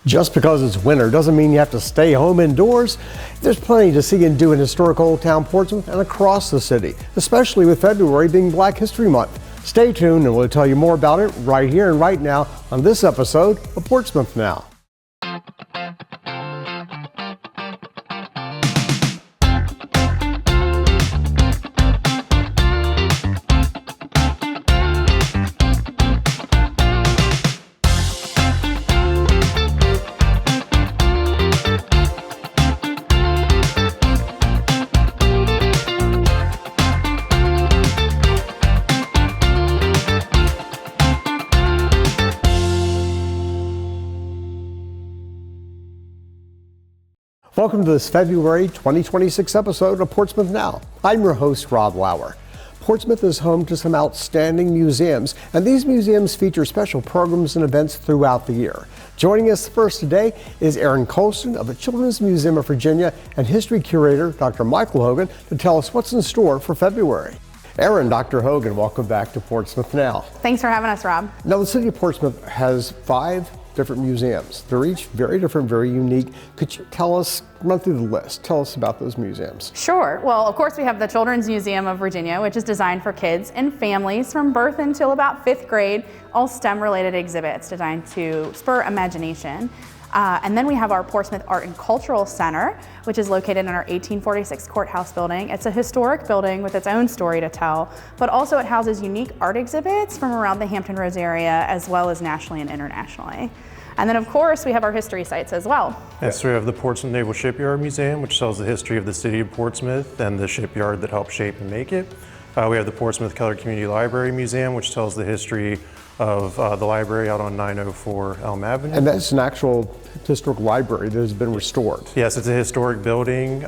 Just because it's winter doesn't mean you have to stay home indoors. There's plenty to see and do in historic Old Town Portsmouth and across the city, especially with February being Black History Month. Stay tuned and we'll tell you more about it right here and right now on this episode of Portsmouth Now. Welcome to this February 2026 episode of Portsmouth Now. I'm your host, Rob Lauer. Portsmouth is home to some outstanding museums, and these museums feature special programs and events throughout the year. Joining us first today is Erin Colston of the Children's Museum of Virginia and history curator Dr. Michael Hogan to tell us what's in store for February. Erin, Dr. Hogan, welcome back to Portsmouth Now. Thanks for having us, Rob. Now, the city of Portsmouth has 5 different museums. They're each very different, very unique. Could you run through the list? Tell us about those museums. Sure. Well, of course, we have the Children's Museum of Virginia, which is designed for kids and families from birth until about 5th grade, all STEM-related exhibits designed to spur imagination. And then we have our Portsmouth Art and Cultural Center, which is located in our 1846 courthouse building. It's a historic building with its own story to tell, but also it houses unique art exhibits from around the Hampton Roads area, as well as nationally and internationally. And then, of course, we have our history sites as well. Yes, so we have the Portsmouth Naval Shipyard Museum, which tells the history of the city of Portsmouth and the shipyard that helped shape and make it. We have the Portsmouth Keller Community Library Museum, which tells the history of the library out on 904 Elm Avenue. And that's an actual historic library that has been restored. Yes, it's a historic building.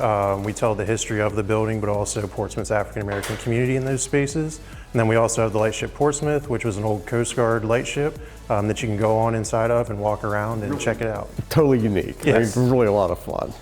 We tell the history of the building, but also Portsmouth's African-American community in those spaces. And then we also have the lightship Portsmouth, which was an old Coast Guard lightship that you can go on inside of and walk around and check it out. Totally unique. Yes. I mean, really a lot of fun.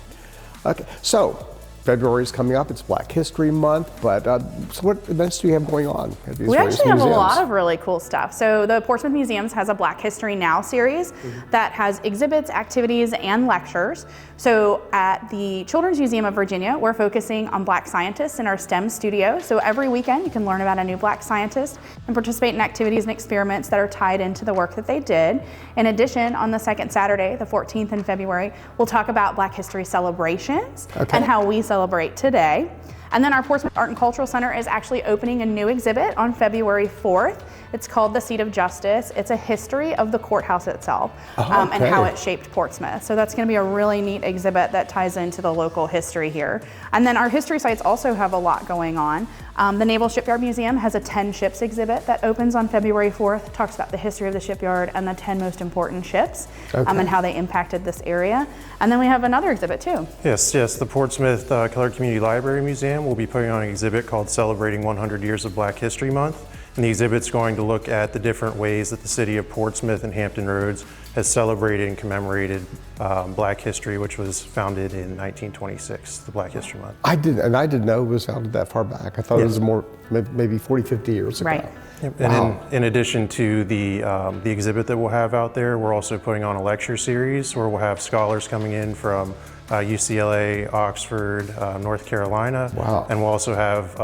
Okay, so February is coming up. It's Black History Month, but so what events do you have going on at these We various actually have museums? a lot of really cool stuff. So the Portsmouth Museums has a Black History Now series that has exhibits, activities, and lectures. So at the Children's Museum of Virginia, we're focusing on Black scientists in our STEM studio. So every weekend you can learn about a new Black scientist and participate in activities and experiments that are tied into the work that they did. In addition, on the second Saturday, the 14th in February, we'll talk about Black History celebrations and how we celebrate today. And then our Portsmouth Art and Cultural Center is actually opening a new exhibit on February 4th. It's called The Seat of Justice. It's a history of the courthouse itself and how it shaped Portsmouth. So that's going to be a really neat exhibit that ties into the local history here. And then our history sites also have a lot going on. The Naval Shipyard Museum has a 10 ships exhibit that opens on February 4th, talks about the history of the shipyard and the 10 most important ships and how they impacted this area. And then we have another exhibit too. Yes, the Portsmouth Keller Community Library Museum will be putting on an exhibit called Celebrating 100 Years of Black History Month. And the exhibit's going to look at the different ways that the city of Portsmouth and Hampton Roads has celebrated and commemorated Black history, which was founded in 1926, the Black History Month. I didn't know it was founded that far back. I thought it was more, maybe 40, 50 years ago. Right. Yep. And in addition to the exhibit that we'll have out there, we're also putting on a lecture series where we'll have scholars coming in from UCLA, Oxford, North Carolina. Wow. And we'll also have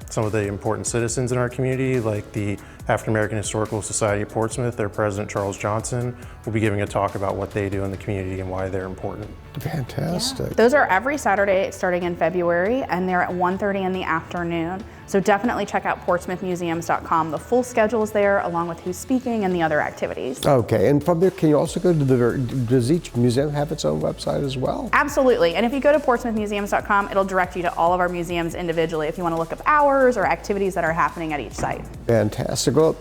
some of the important citizens in our community, like the African American Historical Society of Portsmouth. Their president, Charles Johnson, will be giving a talk about what they do in the community and why they're important. Fantastic. Yeah. Those are every Saturday starting in February, and they're at 1:30 in the afternoon. So definitely check out portsmouthmuseums.com. The full schedule is there, along with who's speaking and the other activities. Okay, and from there, can you also go to does each museum have its own website as well? Absolutely, and if you go to portsmouthmuseums.com, it'll direct you to all of our museums individually if you want to look up hours or activities that are happening at each site. Fantastic. Well,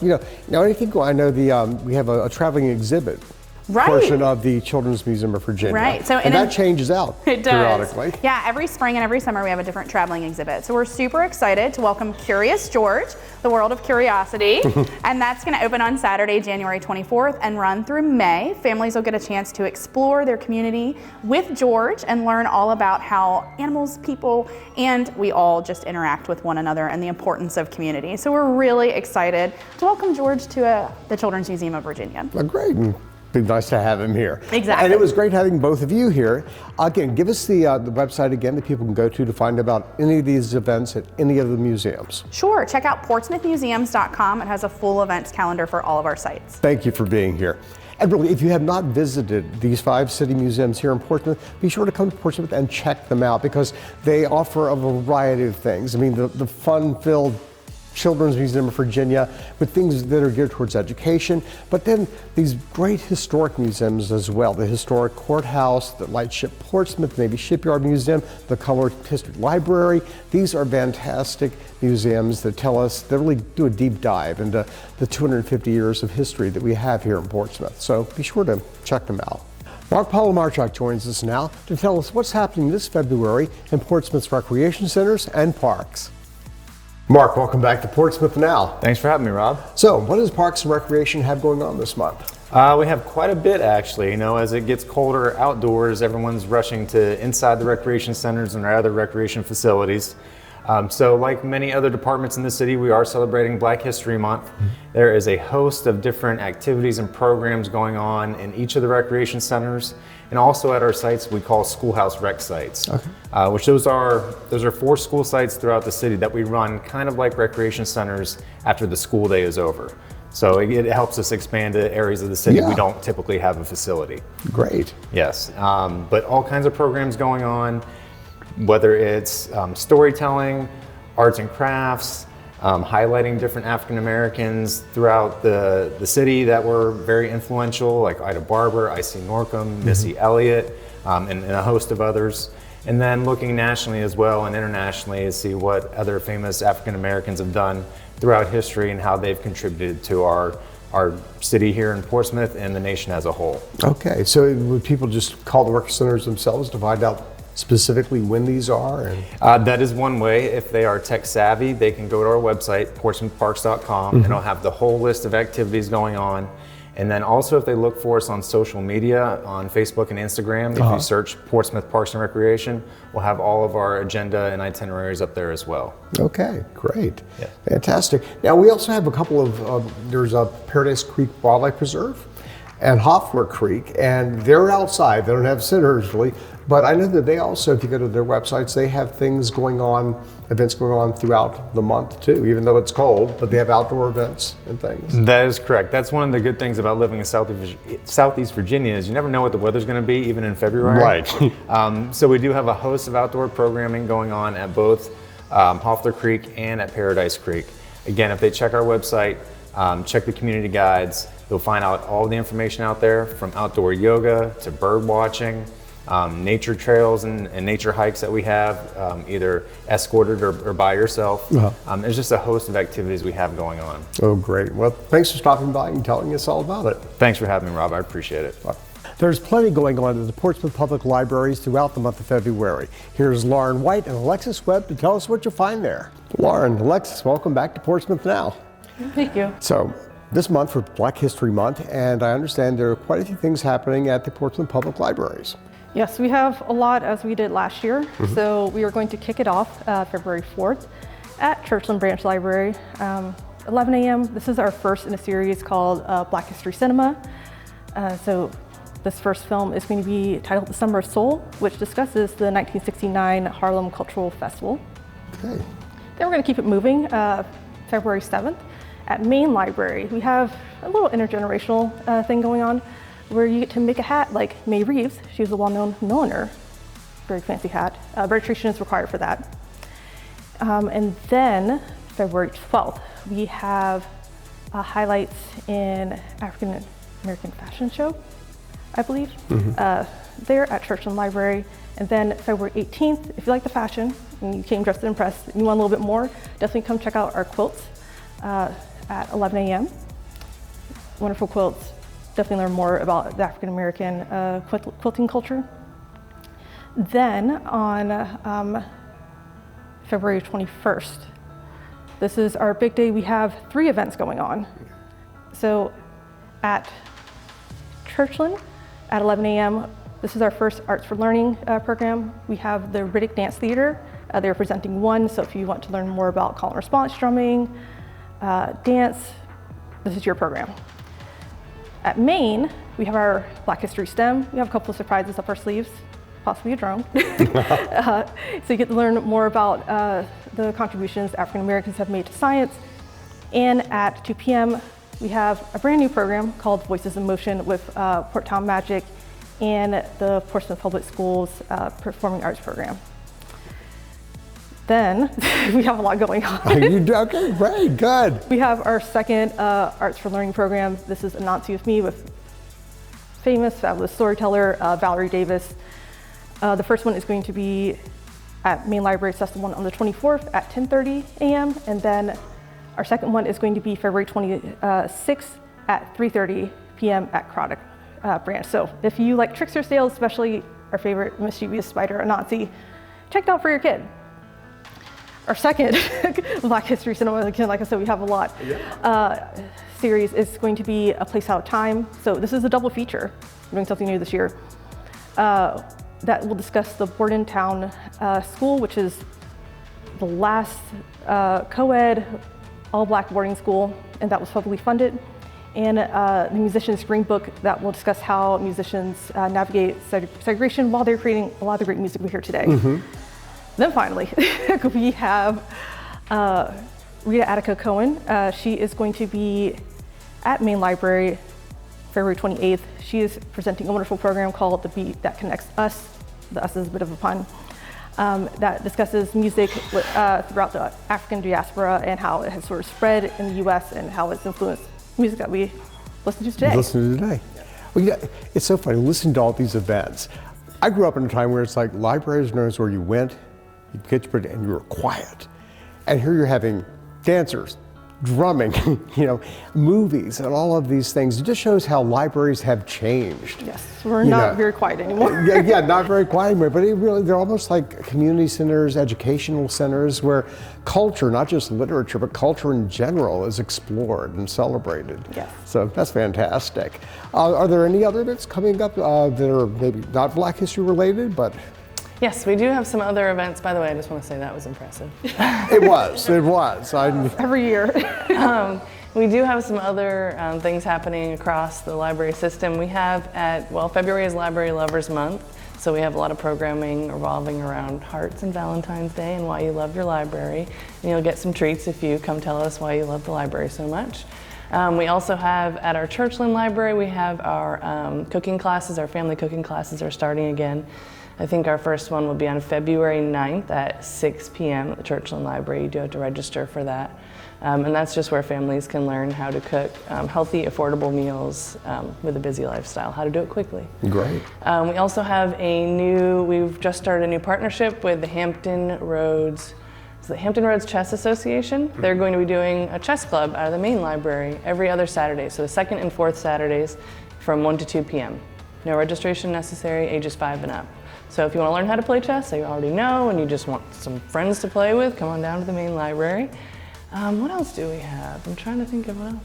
now anything, I know we have a traveling exhibit Right. portion of the Children's Museum of Virginia. Right. So and that changes out periodically. Yeah, every spring and every summer we have a different traveling exhibit. So we're super excited to welcome Curious George, the World of Curiosity. And that's going to open on Saturday, January 24th and run through May. Families will get a chance to explore their community with George and learn all about how animals, people, and we all just interact with one another and the importance of community. So we're really excited to welcome George to the Children's Museum of Virginia. Well, great. And Be nice to have him here. Exactly. And it was great having both of you here. Again, give us the website again that people can go to find about any of these events at any of the museums. Sure, check out portsmouthmuseums.com. It has a full events calendar for all of our sites. Thank you for being here. And really, if you have not visited these 5 city museums here in Portsmouth, be sure to come to Portsmouth and check them out because they offer a variety of things. I mean, the fun-filled Children's Museum of Virginia with things that are geared towards education, but then these great historic museums as well. The historic courthouse, the Lightship Portsmouth, Navy Shipyard Museum, the Colored History Library. These are fantastic museums that tell us, that really do a deep dive into the 250 years of history that we have here in Portsmouth. So be sure to check them out. Mark Polomarchuk joins us now to tell us what's happening this February in Portsmouth's recreation centers and parks. Mark, welcome back to Portsmouth Now. Thanks for having me, Rob. So, what does Parks and Recreation have going on this month? We have quite a bit, actually. You know, as it gets colder outdoors, everyone's rushing to inside the recreation centers and our other recreation facilities. So like many other departments in the city, we are celebrating Black History Month. There is a host of different activities and programs going on in each of the recreation centers, and also at our sites we call schoolhouse rec sites, which those are 4 school sites throughout the city that we run kind of like recreation centers after the school day is over. So it helps us expand to areas of the city we don't typically have a facility. Great. Yes, but all kinds of programs going on, whether it's storytelling, arts and crafts, highlighting different African Americans throughout the city that were very influential, like Ida Barber, I.C. Norcom, Missy Elliott, and a host of others. And then looking nationally as well and internationally to see what other famous African Americans have done throughout history and how they've contributed to our city here in Portsmouth and the nation as a whole. Okay, so would people just call the rec centers themselves to find out specifically when these are? That is one way. If they are tech savvy, they can go to our website, portsmouthparks.com, and it'll have the whole list of activities going on. And then also if they look for us on social media, on Facebook and Instagram, if you search Portsmouth Parks and Recreation, we'll have all of our agenda and itineraries up there as well. Okay, great. Yeah. Fantastic. Now we also have a couple of, there's a Paradise Creek Wildlife Preserve and Hoffler Creek, and they're outside. They don't have centers really, but I know that they also, if you go to their websites, they have things going on, events going on throughout the month too, even though it's cold, but they have outdoor events and things. That is correct. That's one of the good things about living in Southeast Virginia is you never know what the weather's going to be, even in February. Right. So we do have a host of outdoor programming going on at both Hoffler Creek and at Paradise Creek. Again, if they check our website, check the community guides, you'll find out all the information out there, from outdoor yoga to bird watching, nature trails and nature hikes that we have, either escorted or by yourself. There's just a host of activities we have going on. Oh, great. Well, thanks for stopping by and telling us all about it. Thanks for having me, Rob. I appreciate it. There's plenty going on at the Portsmouth Public Libraries throughout the month of February. Here's Lauren White and Alexis Webb to tell us what you'll find there. Lauren, Alexis, welcome back to Portsmouth Now. Thank you. So, this month for Black History Month, and I understand there are quite a few things happening at the Portsmouth Public Libraries. Yes, we have a lot as we did last year. So we are going to kick it off February 4th at Churchland Branch Library, 11 a.m. This is our first in a series called Black History Cinema. So this first film is going to be titled The Summer of Soul, which discusses the 1969 Harlem Cultural Festival. Okay. Then we're going to keep it moving February 7th. At Main Library, we have a little intergenerational thing going on where you get to make a hat like May Reeves. She was a well-known milliner. Very fancy hat. Registration is required for that. And then February 12th, we have highlights in African American fashion show, I believe, there at Churchland Library. And then February 18th, if you like the fashion and you came dressed to impress and you want a little bit more, definitely come check out our quilts at 11 a.m. Wonderful quilts. Definitely learn more about the African American quilting culture. Then on February 21st, this is our big day. We have 3 events going on. So at Churchland at 11 a.m., this is our first Arts for Learning program. We have the Riddick Dance Theater. They're presenting one, so if you want to learn more about call and response drumming, dance, this is your program. At Maine, we have our Black History STEM. We have a couple of surprises up our sleeves, possibly a drone. So you get to learn more about the contributions African Americans have made to science. And at 2 p.m., we have a brand new program called Voices in Motion with Port Town Magic and the Portsmouth Public Schools Performing Arts Program. Then we have a lot going on. Okay, great, good. We have our second Arts for Learning program. This is Anansi with Me with famous, fabulous storyteller Valerie Davis. The first one is going to be at Main Library, so that's the one on the 24th at 10:30 a.m. And then our second one is going to be February 26th at 3:30 p.m. at Craddock branch. So if you like trickster sales, especially our favorite mischievous spider, Anansi, check it out for your kid. Our second Black History Cinema, again, like I said, we have a lot, series is going to be A Place Out of Time. So this is a double feature. We're doing something new this year. That will discuss the Bordentown School, which is the last co-ed, all-Black boarding school, and that was publicly funded. And the Musician's Green Book that will discuss how musicians navigate segregation while they're creating a lot of the great music we hear today. Then finally, we have Rita Attica Cohen. She is going to be at Main Library February 28th. She is presenting a wonderful program called The Beat That Connects Us. The us is a bit of a pun. That discusses music throughout the African diaspora and how it has sort of spread in the US and how it's influenced music that we listen to today. Well, yeah, it's so funny, listening to all these events. I grew up in a time where it's like libraries knows where you went, you get your, and you were quiet. And here you're having dancers, drumming, movies, and all of these things. It just shows how libraries have changed. Yes, we're not very quiet anymore. yeah, not very quiet anymore, but they're almost like community centers, educational centers where culture, not just literature, but culture in general is explored and celebrated. Yes. So that's fantastic. Are there any other events coming up that are maybe not Black History related, but? Yes, we do have some other events. By the way, I just want to say that was impressive. It was. Every year. We do have some other things happening across the library system. We have February is Library Lovers Month, so we have a lot of programming revolving around hearts and Valentine's Day and why you love your library. And you'll get some treats if you come tell us why you love the library so much. We also have at our Churchland Library, we have our cooking classes, our family cooking classes are starting again. I think our first one will be on February 9th at 6 p.m. at the Churchland Library. You do have to register for that. And that's just where families can learn how to cook healthy, affordable meals with a busy lifestyle, how to do it quickly. Great. We also have we've just started a new partnership with the Hampton Roads Chess Association. They're going to be doing a chess club out of the main library every other Saturday. So the second and fourth Saturdays from 1 to 2 p.m. No registration necessary, ages 5 and up. So if you want to learn how to play chess, that you already know, and you just want some friends to play with, come on down to the main library. What else do we have? I'm trying to think of what else.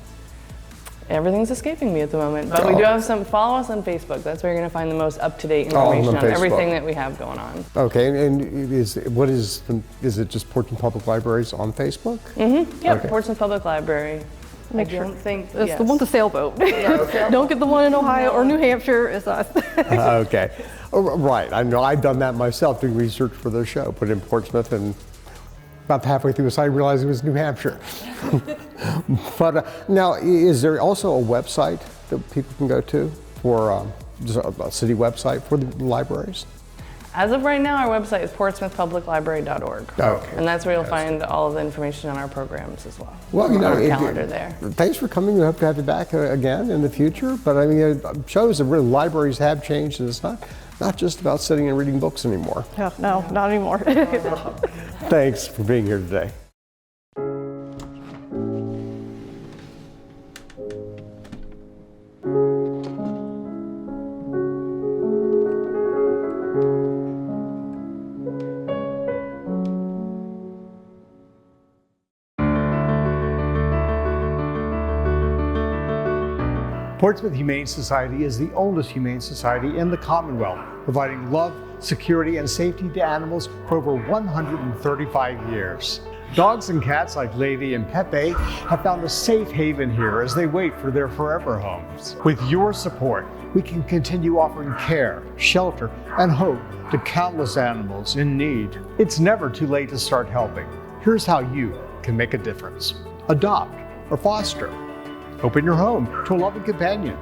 Everything's escaping me at the moment, but we do have follow us on Facebook. That's where you're going to find the most up-to-date information on everything that we have going on. Okay, and is it just Portsmouth Public Libraries on Facebook? Mm-hmm. Yeah, okay. Portsmouth Public Library. Make sure it's the one with the sailboat. Don't get the one in Ohio or New Hampshire. It's us. Okay, right. I know I've done that myself, doing research for the show. Put in Portsmouth, and about halfway through the site, I realized it was New Hampshire. But now, is there also a website that people can go to for just a city website for the libraries? As of right now, our website is portsmouthpubliclibrary.org. Okay. And that's where you'll find all of the information on our programs as well. Well, our calendar there. Thanks for coming. We hope to have you back again in the future. But I mean, it shows that really libraries have changed, and it's not just about sitting and reading books anymore. No, not anymore. Thanks for being here today. Portsmouth Humane Society is the oldest humane society in the Commonwealth, providing love, security, and safety to animals for over 135 years. Dogs and cats like Lady and Pepe have found a safe haven here as they wait for their forever homes. With your support, we can continue offering care, shelter, and hope to countless animals in need. It's never too late to start helping. Here's how you can make a difference. Adopt or foster. Open your home to a loving companion.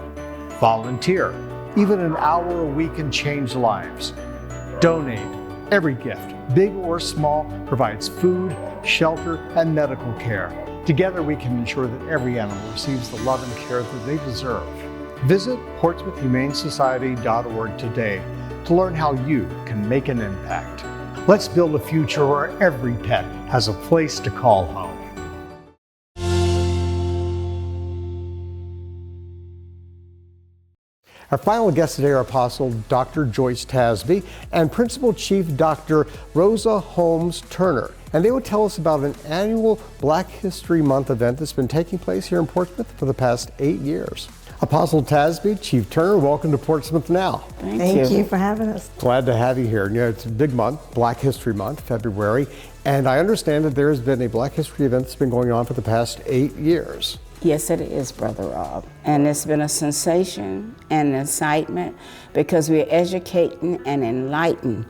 Volunteer. Even an hour a week can change lives. Donate. Every gift, big or small, provides food, shelter, and medical care. Together we can ensure that every animal receives the love and care that they deserve. Visit PortsmouthHumaneSociety.org today to learn how you can make an impact. Let's build a future where every pet has a place to call home. Our final guests today are Apostle Dr. Joyce Tasby and Principal Chief Dr. Rosa Holmes Turner. And they will tell us about an annual Black History Month event that's been taking place here in Portsmouth for the past 8 years. Apostle Tasby, Chief Turner, welcome to Portsmouth Now. Thank you for having us. Glad to have you here. You know, it's a big month, Black History Month, February, and I understand that there has been a Black History event that's been going on for the past 8 years. Yes, it is, Brother Rob. And it's been a sensation and an excitement because we're educating and enlightening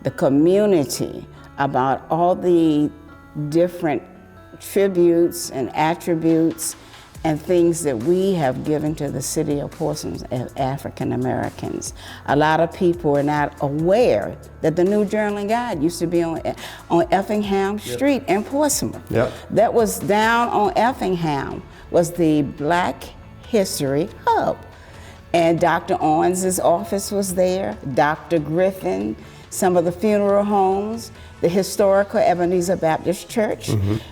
the community about all the different tributes and attributes and things that we have given to the city of Portsmouth as African Americans. A lot of people are not aware that the New Journal and Guide used to be on Effingham Street in Portsmouth. Yep. That was down on Effingham, was the Black History Hub. And Dr. Owens' office was there, Dr. Griffin, some of the funeral homes, the historical Ebenezer Baptist Church,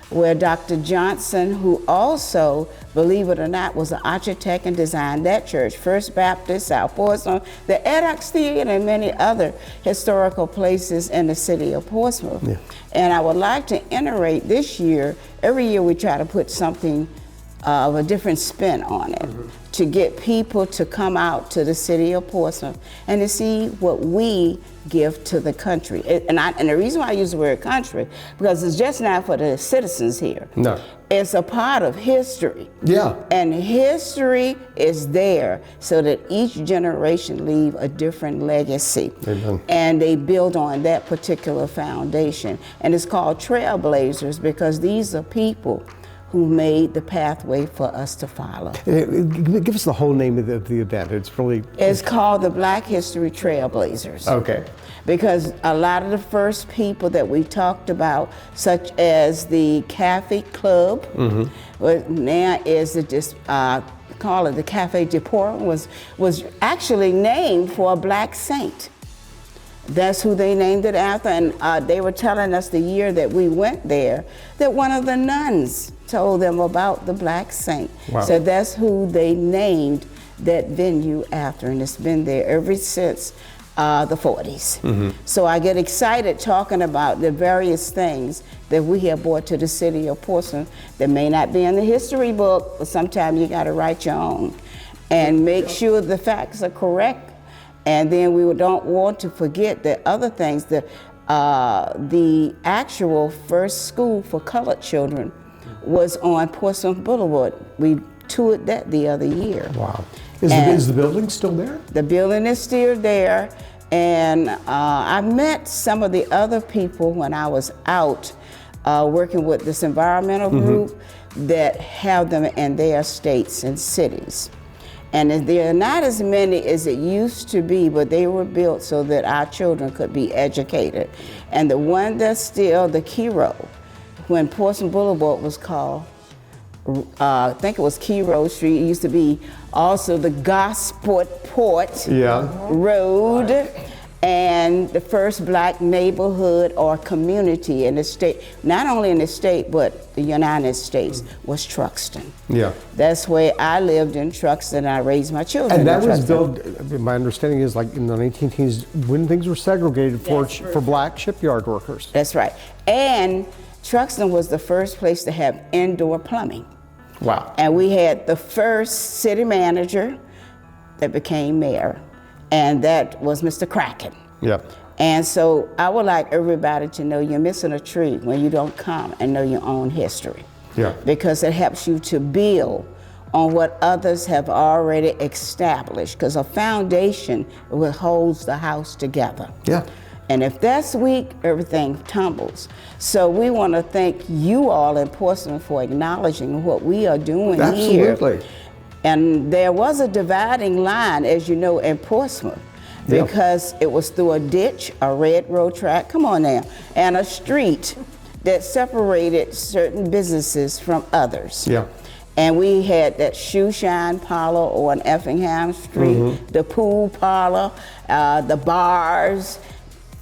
where Dr. Johnson, who also, believe it or not, was an architect and designed that church, First Baptist, South Portsmouth, the Edox Theater, and many other historical places in the city of Portsmouth. Yeah. And I would like to iterate this year, every year we try to put something of a different spin on it to get people to come out to the city of Portsmouth and to see what we give to the country. And the reason why I use the word country, because it's just not for the citizens here. No. It's a part of history. Yeah. And history is there so that each generation leave a different legacy. Amen. And they build on that particular foundation. And it's called Trailblazers because these are people who made the pathway for us to follow. Give us the whole name of the event. It's called the Black History Trailblazers. Okay. Because a lot of the first people that we talked about, such as the Cafe Club, now is call it the Cafe de Port, was actually named for a black saint. That's who they named it after, and they were telling us the year that we went there that one of the nuns told them about the black saint. Wow. So that's who they named that venue after, and it's been there ever since the 40s. So I get excited talking about the various things that we have brought to the city of Portsmouth that may not be in the history book, but sometimes you got to write your own and make sure the facts are correct. And then we don't want to forget the other things. The actual first school for colored children was on Portsmouth Boulevard. We toured that the other year. Wow. Is the building still there? The building is still there. And I met some of the other people when I was out working with this environmental group that have them in their states and cities. And there are not as many as it used to be, but they were built so that our children could be educated. And the one that's still the Kiro, when Portsmouth Boulevard was called, I think it was Kiro Street, it used to be also the Gosport Road, and the first black neighborhood or community in the state, not only in the state, but the United States, was Truxton. Yeah. That's where I lived in Truxton. I raised my children and in that was Truxton. built, my understanding is like in the 1910s when things were segregated for black shipyard workers. That's right. And Truxton was the first place to have indoor plumbing. Wow. And we had the first city manager that became mayor, and that was Mr. Kraken. Yep. And so I would like everybody to know you're missing a treat when you don't come and know your own history. Yeah. Because it helps you to build on what others have already established, because a foundation what holds the house together. Yeah. And if that's weak, everything tumbles. So we want to thank you all in Portsmouth for acknowledging what we are doing here. Absolutely. And there was a dividing line, as you know, in Portsmouth, Yeah. because it was through a ditch, a railroad track, come on now, and a street that separated certain businesses from others. Yeah. And we had that shoe shine parlor on Effingham Street, the pool parlor, the bars.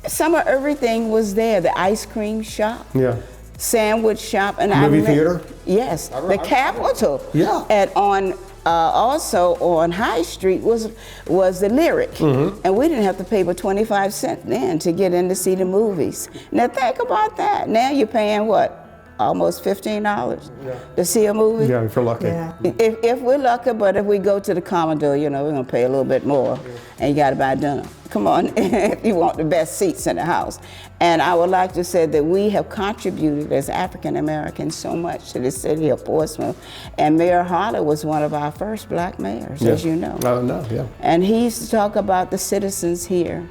Some of everything was there. The ice cream shop, Yeah. sandwich shop, and Movie theater? Yes, the Capitol. Yeah. And on also on High Street was the Lyric, and we didn't have to pay but 25 cents then to get in to see the movies. Now think about that. Now you're paying what? Almost $15 to see a movie. Yeah, if you're lucky. Yeah. If we're lucky, but if we go to the Commodore, you know, we're gonna pay a little bit more, and you gotta buy dinner. Come on, if you want the best seats in the house. And I would like to say that we have contributed as African Americans so much to the city of Portsmouth, and Mayor Harley was one of our first black mayors, as you know. Oh, no, yeah. And he used to talk about the citizens here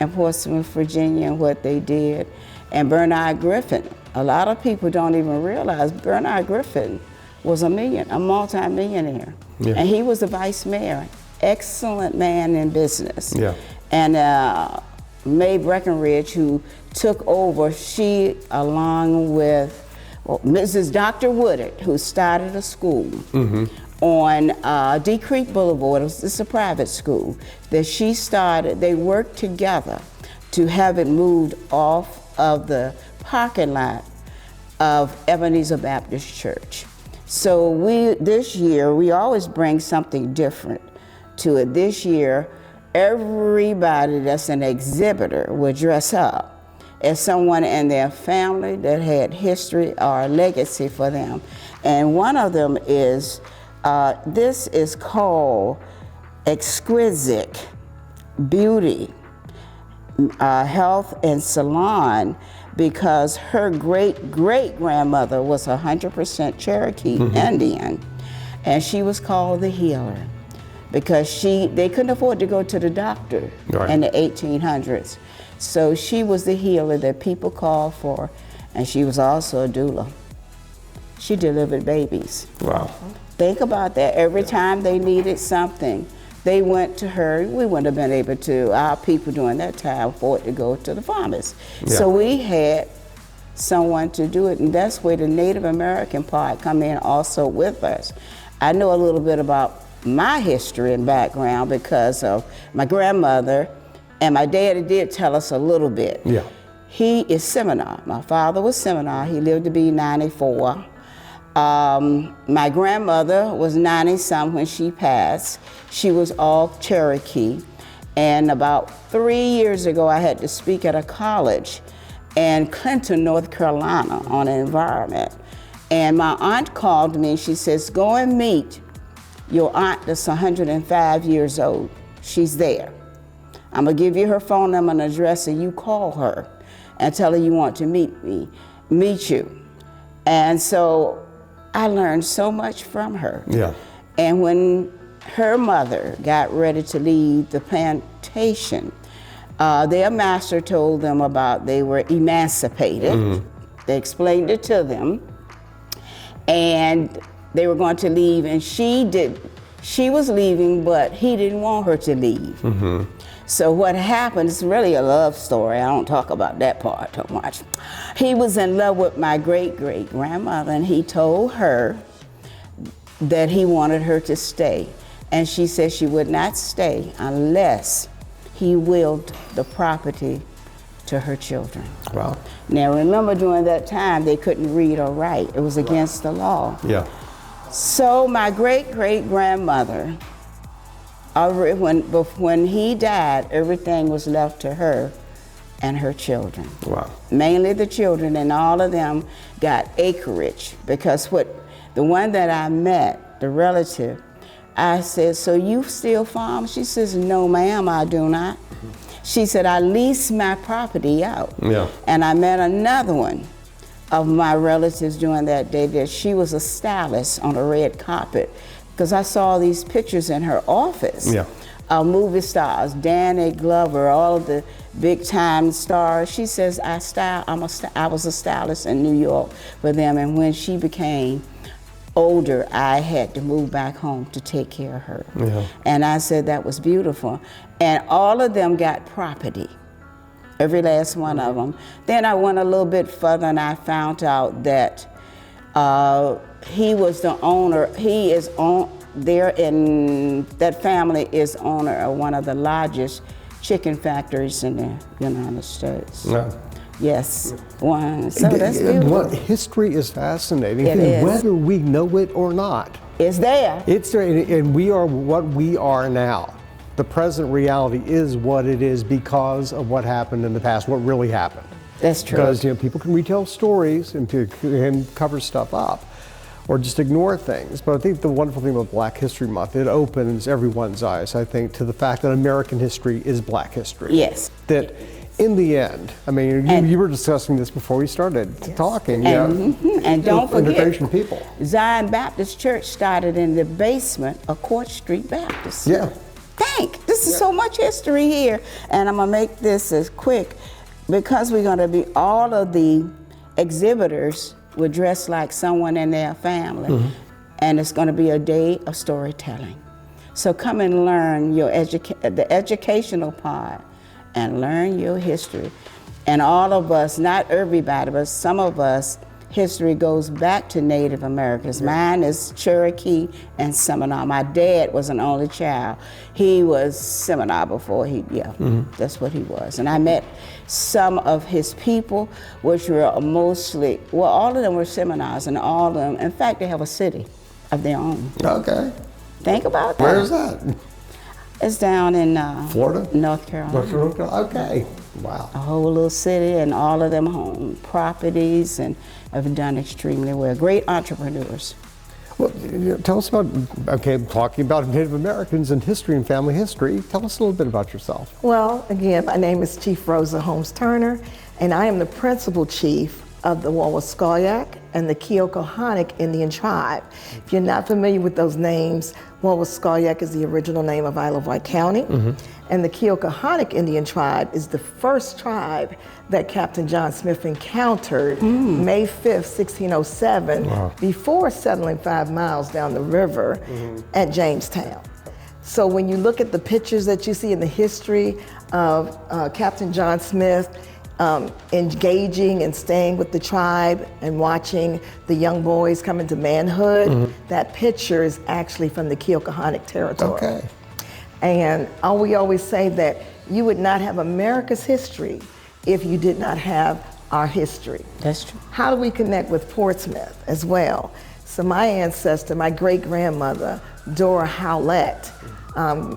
in Portsmouth, Virginia, and what they did. And Bernard Griffin, a lot of people don't even realize Bernard Griffin was a multi-millionaire. Yeah. And he was the vice mayor, excellent man in business. Yeah. And Mae Breckenridge, who took over, she, along with Mrs. Dr. Woodard, who started a school on D Creek Boulevard. It's a private school that she started. They worked together to have it moved off of the parking lot of Ebenezer Baptist Church. So this year, we always bring something different to it. This year, everybody that's an exhibitor will dress up as someone in their family that had history or legacy for them. And one of them is, this is called Exquisite Beauty, Health and Salon, because her great-great-grandmother was 100% Cherokee Indian, and she was called the healer because they couldn't afford to go to the doctor in the 1800s. So she was the healer that people called for, and she was also a doula. She delivered babies. Wow. Think about that. Every time they needed something, they went to her. We wouldn't have been able to, our people during that time, afford to go to the pharmacist. Yeah. So we had someone to do it, and that's where the Native American part come in also with us. I know a little bit about my history and background because of my grandmother, and my daddy did tell us a little bit. Yeah. He is Seminole. My father was Seminole. He lived to be 94. My grandmother was 90-some when she passed. She was all Cherokee. And about 3 years ago, I had to speak at a college in Clinton, North Carolina on environment. And my aunt called me. She says, go and meet your aunt that's 105 years old. She's there. I'm gonna give you her phone number and address, and you call her and tell her you want to meet you. And so I learned so much from her. Yeah. And when her mother got ready to leave the plantation, their master told them about they were emancipated. They explained it to them, and they were going to leave, and she was leaving, but he didn't want her to leave. So what happened, it's really a love story. I don't talk about that part too much. He was in love with my great-great-grandmother, and he told her that he wanted her to stay. And she said she would not stay unless he willed the property to her children. Wow. Now remember, during that time, they couldn't read or write. It was against the law. Yeah. So my great-great-grandmother, when he died, everything was left to her and her children. Wow. Mainly the children, and all of them got acreage, because the one that I met, the relative, I said, so you still farm? She says, no ma'am, I do not. She said, I leased my property out. Yeah. And I met another one of my relatives during that day that she was a stylist on a red carpet, because I saw these pictures in her office. Yeah. Movie stars, Danny Glover, all of the big time stars. She says, I was a stylist in New York for them, and when she became older, I had to move back home to take care of her. Yeah. And I said that was beautiful. And all of them got property, every last one of them. Then I went a little bit further and I found out that he was the owner, he is on there in, that family is owner of one of the largest chicken factories in the United States. No. Yes, one. So that's beautiful. History is fascinating, It is. whether we know it or not. It's there. It's there, and we are what we are now. The present reality is what it is because of what happened in the past, what really happened. That's true. Because people can retell stories and cover stuff up, or just ignore things. But I think the wonderful thing about Black History Month, it opens everyone's eyes, I think, to the fact that American history is Black history. Yes. That in the end, I mean, you were discussing this before we started talking. And don't forget, integration people. Zion Baptist Church started in the basement of Court Street Baptist. Yeah. This is so much history here, and I'm gonna make this as quick because we're gonna be, all of the exhibitors were dressed like someone in their family, and it's gonna be a day of storytelling. So come and learn your the educational part and learn your history. And all of us, not everybody, but some of us, history goes back to Native Americans. Mine is Cherokee and Seminole. My dad was an only child. He was Seminole before that's what he was. And I met some of his people, which were mostly, well, all of them were Seminoles, and all of them, in fact, they have a city of their own. Okay. Think about that. Where is that? It's down in Florida? North Carolina. North Carolina? Okay. Wow. A whole little city, and all of them own properties and have done extremely well. Great entrepreneurs. Well, tell us about, talking about Native Americans and history and family history, tell us a little bit about yourself. Well, again, my name is Chief Rosa Holmes Turner, and I am the principal chief of the Wawascoyak and the Keokahonic Indian tribe. If you're not familiar with those names, Wawascoyak is the original name of Isle of Wight County, and the Keokahonic Indian tribe is the first tribe that Captain John Smith encountered May 5th, 1607, before settling 5 miles down the river at Jamestown. So when you look at the pictures that you see in the history of Captain John Smith, engaging and staying with the tribe and watching the young boys come into manhood, that picture is actually from the Keokahonic territory. Okay. And we always say that you would not have America's history if you did not have our history. That's true. How do we connect with Portsmouth as well? So my ancestor, my great-grandmother, Dora Howlett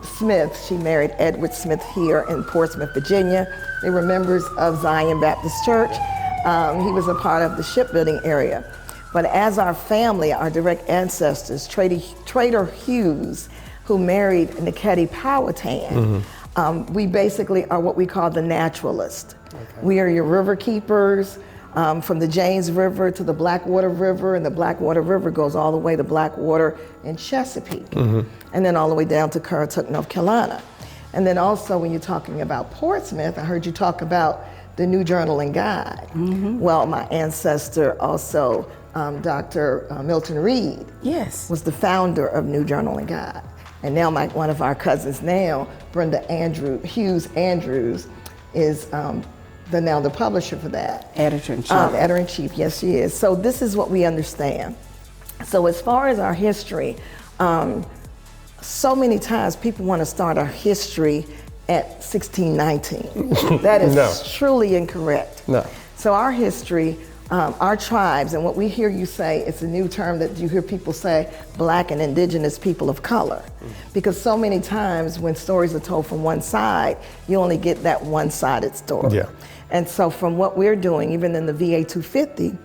Smith, she married Edward Smith here in Portsmouth, Virginia. They were members of Zion Baptist Church. He was a part of the shipbuilding area. But as our family, our direct ancestors, Trader Hughes, who married Niketi Powhatan, we basically are what we call the naturalists. Okay. We are your river keepers, from the James River to the Blackwater River, and the Blackwater River goes all the way to Blackwater and Chesapeake, and then all the way down to Currituck, North Carolina. And then also when you're talking about Portsmouth, I heard you talk about the New Journal and Guide. Well, my ancestor also, Dr. Milton Reed, was the founder of New Journal and Guide. And now one of our cousins now, Brenda Hughes Andrews, is now the publisher for that. Editor-in-chief. Editor-in-chief, yes she is. So this is what we understand. So as far as our history, so many times people want to start our history at 1619. That is truly incorrect. No. So our history, our tribes, and what we hear you say, it's a new term that you hear people say, Black and Indigenous people of color. Because so many times when stories are told from one side, you only get that one-sided story. Yeah. And so from what we're doing, even in the VA 250,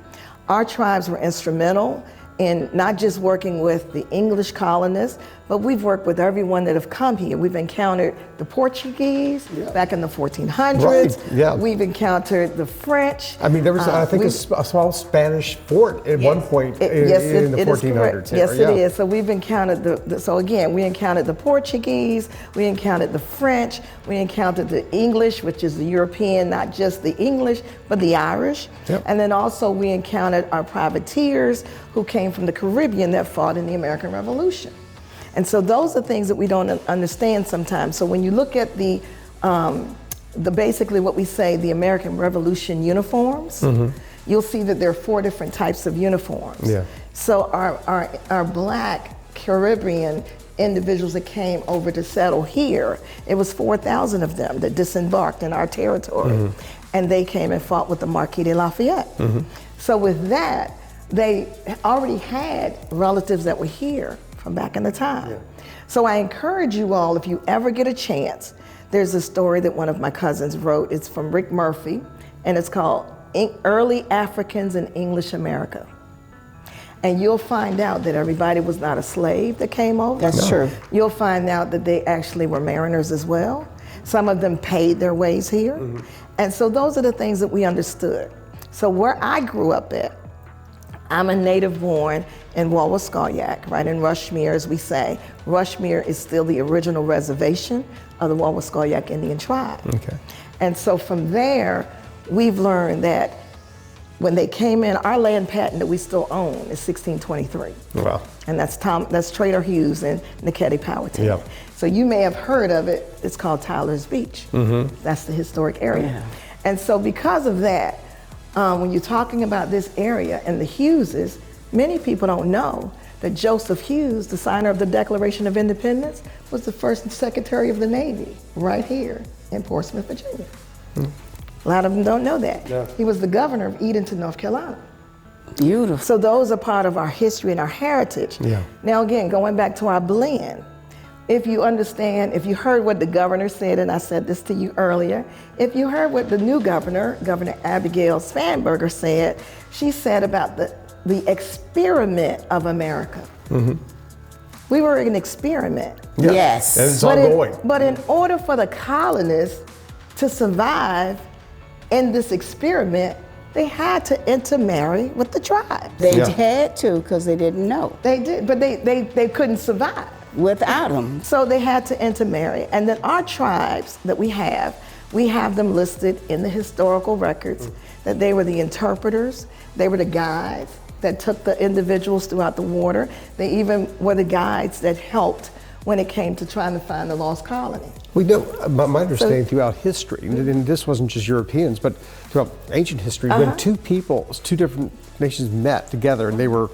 our tribes were instrumental in not just working with the English colonists, but we've worked with everyone that have come here. We've encountered the Portuguese back in the 1400s. Right, yeah. We've encountered the French. I mean, there was, I think, a small Spanish fort at one point in the 1400s. Yes, it is. So we've encountered so again, we encountered the Portuguese, we encountered the French, we encountered the English, which is the European, not just the English, but the Irish. Yep. And then also we encountered our privateers who came from the Caribbean that fought in the American Revolution. And so those are things that we don't understand sometimes. So when you look at the basically what we say, the American Revolution uniforms, you'll see that there are 4 different types of uniforms. Yeah. So our black Caribbean individuals that came over to settle here, it was 4,000 of them that disembarked in our territory. And they came and fought with the Marquis de Lafayette. So with that, they already had relatives that were here from back in the time. So I encourage you all, if you ever get a chance, there's a story that one of my cousins wrote. It's from Rick Murphy, and it's called Early Africans in English America. And you'll find out that everybody was not a slave that came over. That's true. You'll find out that they actually were mariners as well. Some of them paid their ways here. And so those are the things that we understood. So where I grew up at, I'm a native born in Wawascalyak, right in Rushmere, as we say. Rushmere is still the original reservation of the Wawascalyak Indian tribe. Okay. And so from there, we've learned that when they came in, our land patent that we still own is 1623. Wow. And that's Trader Hughes and Niketi Powhatan. Yeah. So you may have heard of it. It's called Tyler's Beach. That's the historic area. Yeah. And so because of that, when you're talking about this area and the Hugheses, many people don't know that Joseph Hughes, the signer of the Declaration of Independence, was the first Secretary of the Navy right here in Portsmouth, Virginia. A lot of them don't know that. Yeah. He was the governor of Edenton, North Carolina. Beautiful. So those are part of our history and our heritage. Yeah. Now again, going back to our blend, if you understand, if you heard what the governor said, and I said this to you earlier, if you heard what the new governor, Governor Abigail Spanberger said, she said about the experiment of America. We were an experiment. Yeah. Yes. And it's But ongoing. but in order for the colonists to survive in this experiment, they had to intermarry with the tribes. They Yeah. had to because they didn't know They did, but they couldn't survive. without them. So they had to intermarry. And then our tribes that we have them listed in the historical records that they were the interpreters, they were the guides that took the individuals throughout the water. They even were the guides that helped when it came to trying to find the lost colony. We know, but my understanding throughout history, and this wasn't just Europeans, but throughout ancient history, when two different nations met together and they were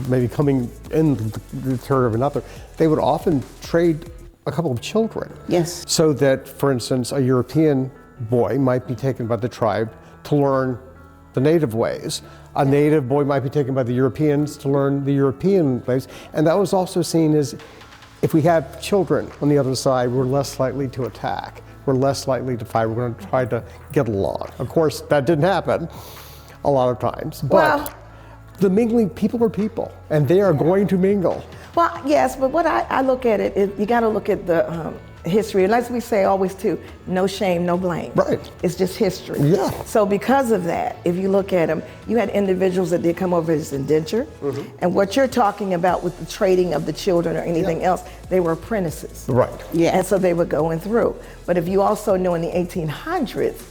maybe coming in the turn of another, they would often trade a couple of children. Yes. So that, for instance, a European boy might be taken by the tribe to learn the native ways. A native boy might be taken by the Europeans to learn the European ways. And that was also seen as, if we have children on the other side, we're less likely to attack. We're less likely to fight. We're going to try to get along. Of course, that didn't happen a lot of times. But Well, the mingling, people are people, and they are going to mingle. Well, yes, but what I look at it is you got to look at the history. And as we say always too, no shame, no blame. Right. It's just history. Yeah. So because of that, if you look at them, you had individuals that did come over as indentured. And what you're talking about with the trading of the children or anything else, they were apprentices. Right. Yeah. And so they were going through. But if you also know in the 1800s,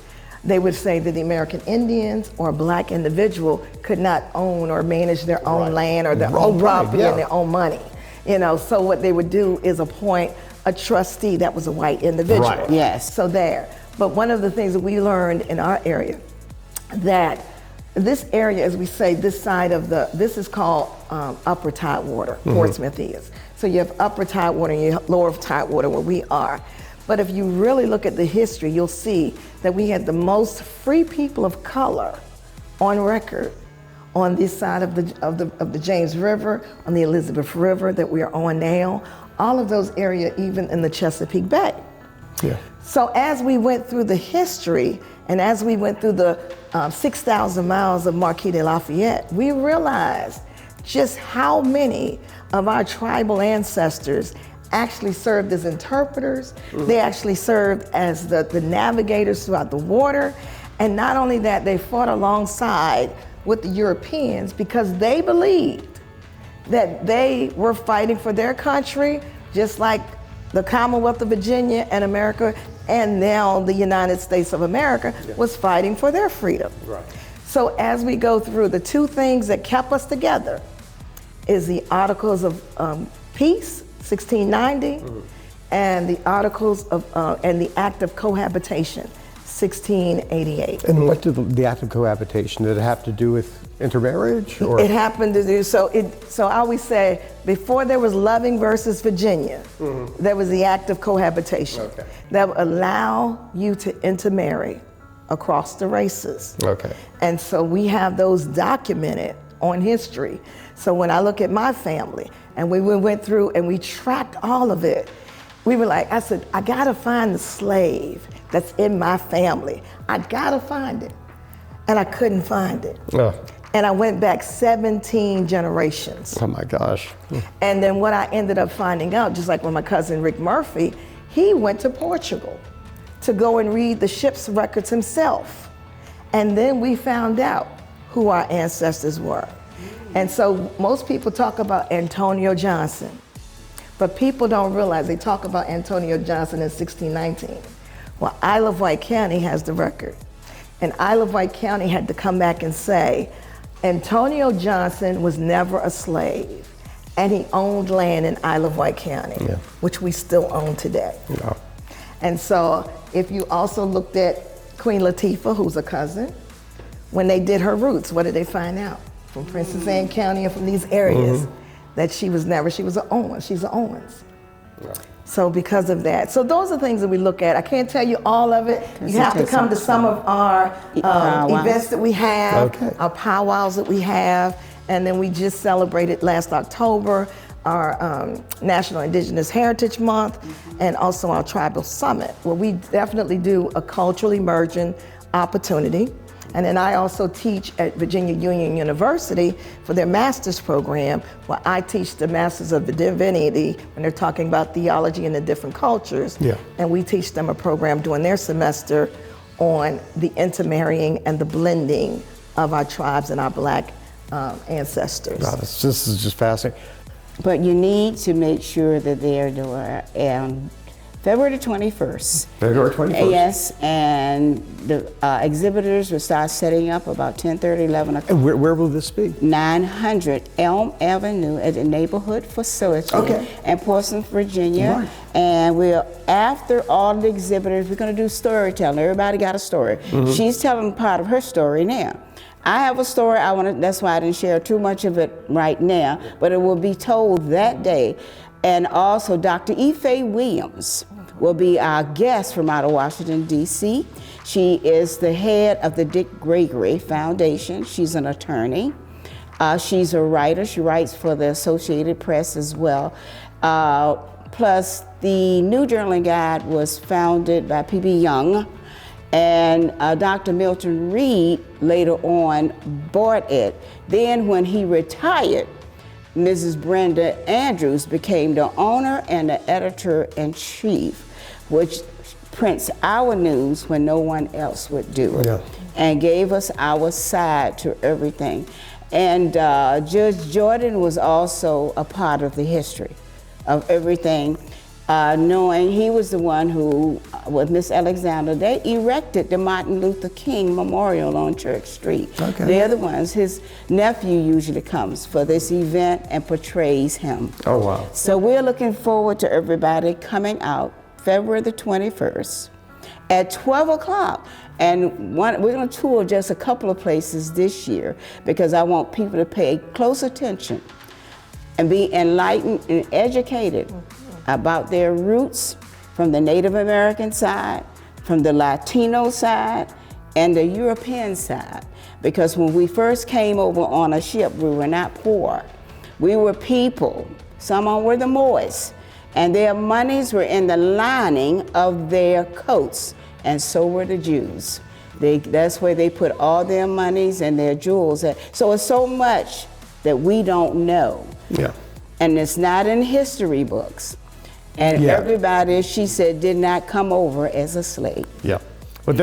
they would say that the American Indians or a black individual could not own or manage their own land or their own property and their own money. You know, so what they would do is appoint a trustee that was a white individual. Right. Yes. So there. But one of the things that we learned in our area, that this area, as we say, this side of this is called upper tidewater, Portsmouth is. So you have upper tidewater and you have lower tidewater where we are. But if you really look at the history, you'll see that we had the most free people of color on record on this side of the James River, on the Elizabeth River that we are on now, all of those areas, even in the Chesapeake Bay. Yeah. So as we went through the history and as we went through the 6,000 miles of Marquis de Lafayette, we realized just how many of our tribal ancestors actually served as interpreters. They actually served as the navigators throughout the water. And not only that, they fought alongside with the Europeans because they believed that they were fighting for their country, just like the Commonwealth of Virginia and America, and now the United States of America was fighting for their freedom. Right. So as we go through, the two things that kept us together is the Articles of Peace, 1690, and the Articles of and the Act of Cohabitation, 1688. And what did the act of cohabitation, did it have to do with intermarriage? Or? It happened to do so. So I always say, before there was Loving versus Virginia, there was the Act of Cohabitation that would allow you to intermarry across the races. Okay. And so we have those documented on history. So when I look at my family, and we went through and we tracked all of it, we were like, I said, I gotta find the slave that's in my family. I gotta find it. And I couldn't find it. And I went back 17 generations. Oh my gosh. And then what I ended up finding out, just like when my cousin Rick Murphy, he went to Portugal to go and read the ship's records himself. And then we found out who our ancestors were. And so most people talk about Antonio Johnson, but people don't realize they talk about Antonio Johnson in 1619. Well, Isle of Wight County has the record. And Isle of Wight County had to come back and say, Antonio Johnson was never a slave, and he owned land in Isle of Wight County, which we still own today. And so if you also looked at Queen Latifah, who's a cousin, when they did her roots, what did they find out? From Princess Anne County and from these areas, that she was an Owens, she's an Owens. So because of that, so those are things that we look at. I can't tell you all of it. You have to come to some of our events that we have, our powwows that we have, and then we just celebrated last October our National Indigenous Heritage Month, and also our Tribal Summit, where we definitely do a culturally emergent opportunity. And then I also teach at Virginia Union University for their master's program, where I teach the Masters of Divinity when they're talking about theology in the different cultures. And we teach them a program during their semester on the intermarrying and the blending of our tribes and our Black ancestors. Wow, this is just fascinating. But you need to make sure that they're doing February 21st. February 21st. Yes, and the exhibitors will start setting up about 10:30, 11 o'clock. And where will this be? 900 Elm Avenue at the neighborhood facility in Portsmouth, Virginia. And after all the exhibitors, we're going to do storytelling. Everybody got a story. She's telling part of her story now. I have a story that's why I didn't share too much of it right now, but it will be told that day. And also Dr. Ife Williams will be our guest from out of Washington, D.C. She is the head of the Dick Gregory Foundation. She's an attorney. She's a writer. She writes for the Associated Press as well. Plus, the New Journaling Guide was founded by P.B. Young, and Dr. Milton Reed later on bought it. Then when he retired, Mrs. Brenda Andrews became the owner and the editor-in-chief, which prints our news when no one else would do it, and gave us our side to everything. And Judge Jordan was also a part of the history of everything, knowing he was the one who, with Miss Alexander, they erected the Martin Luther King Memorial on Church Street. They're the ones. His nephew usually comes for this event and portrays him. Oh, wow. So we're looking forward to everybody coming out February the 21st at 12 o'clock. And we're going to tour just a couple of places this year because I want people to pay close attention and be enlightened and educated about their roots from the Native American side, from the Latino side, and the European side. Because when we first came over on a ship, we were not poor. We were people. Some were the Moors, and their monies were in the lining of their coats, and so were the Jews. That's where they put all their monies and their jewels at. So it's so much that we don't know. Yeah. And it's not in history books. And Yeah. everybody, she said, did not come over as a slave. Yeah. But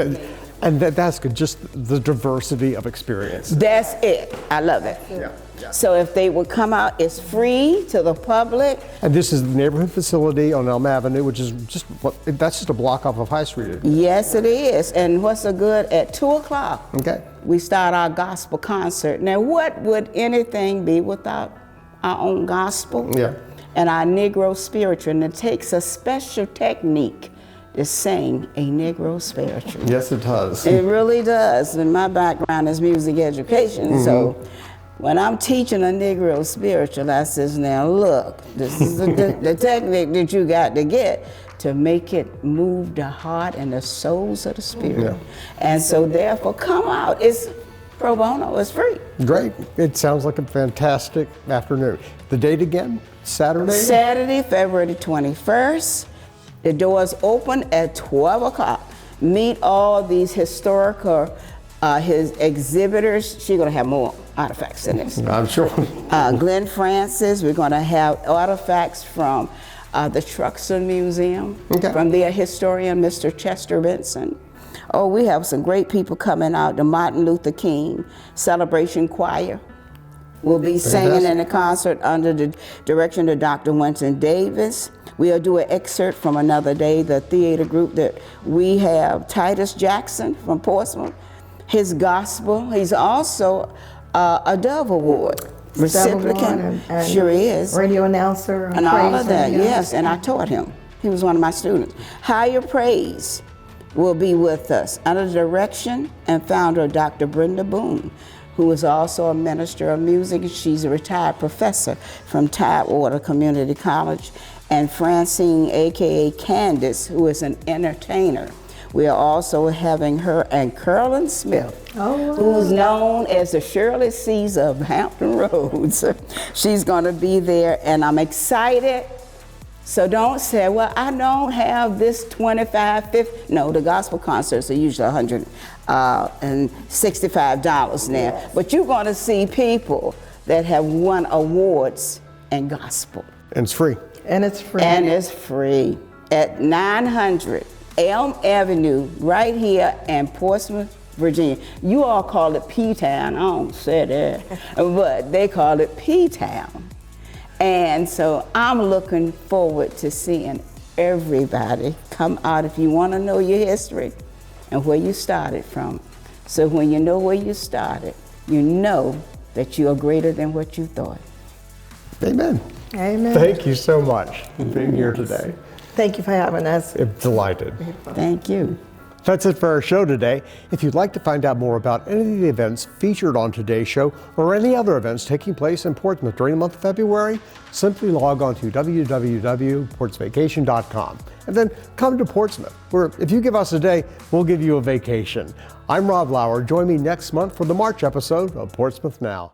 that's good, just the diversity of experience. That's it. I love it. Yeah. So if they would come out, it's free to the public. And this is the neighborhood facility on Elm Avenue, which is that's just a block off of High Street. Yes, it is. And what's so good, at 2 o'clock, Okay. we start our gospel concert. Now, what would anything be without our own gospel? Yeah. And our Negro spiritual. And it takes a special technique to sing a Negro spiritual. Yes, it does. It really does. And my background is music education, so when I'm teaching a Negro spiritual, I says, now look, this is the technique that you got to get to make it move the heart and the souls of the spirit. Yeah. And so therefore, come out. It's pro bono, it's free. Great. It sounds like a fantastic afternoon. The date again? Saturday? Saturday, February 21st. The doors open at 12 o'clock. Meet all these historical his exhibitors. She's going to have more artifacts in this. I'm sure. Glenn Francis, we're going to have artifacts from the Truxtun Museum, Okay. from their historian, Mr. Chester Benson. Oh, we have some great people coming out. The Martin Luther King Celebration Choir will be singing in the concert under the direction of Dr. Winston Davis. We'll do an excerpt from Another Day, the theater group that we have. Titus Jackson from Portsmouth, his gospel. He's also a Dove Award recipient. And Sure is. radio announcer. And all praise of that, and, yes, and I taught him. He was one of my students. Higher Praise will be with us under the direction and founder of Dr. Brenda Boone, who is also a minister of music. She's a retired professor from Tidewater Community College. And Francine, AKA Candace, who is an entertainer. We are also having her and Curlin Smith, who's known as the Shirley Caesar of Hampton Roads. She's going to be there, and I'm excited. So don't say, well, I don't have this 25, 50. No, the gospel concerts are usually $165 now. But you're going to see people that have won awards in gospel. And it's free. And it's free. And it's free at 900 Elm Avenue, right here in Portsmouth, Virginia. You all call it P-Town. I don't say that, but they call it P-Town. And so I'm looking forward to seeing everybody come out if you want to know your history and where you started from. So when you know where you started, you know that you are greater than what you thought. Amen. Amen. Thank you so much for being here today. Thank you for having us. I'm delighted. Thank you. That's it for our show today. If you'd like to find out more about any of the events featured on today's show or any other events taking place in Portsmouth during the month of February, simply log on to www.portsvacation.com and then come to Portsmouth, where if you give us a day, we'll give you a vacation. I'm Rob Lauer. Join me next month for the March episode of Portsmouth Now.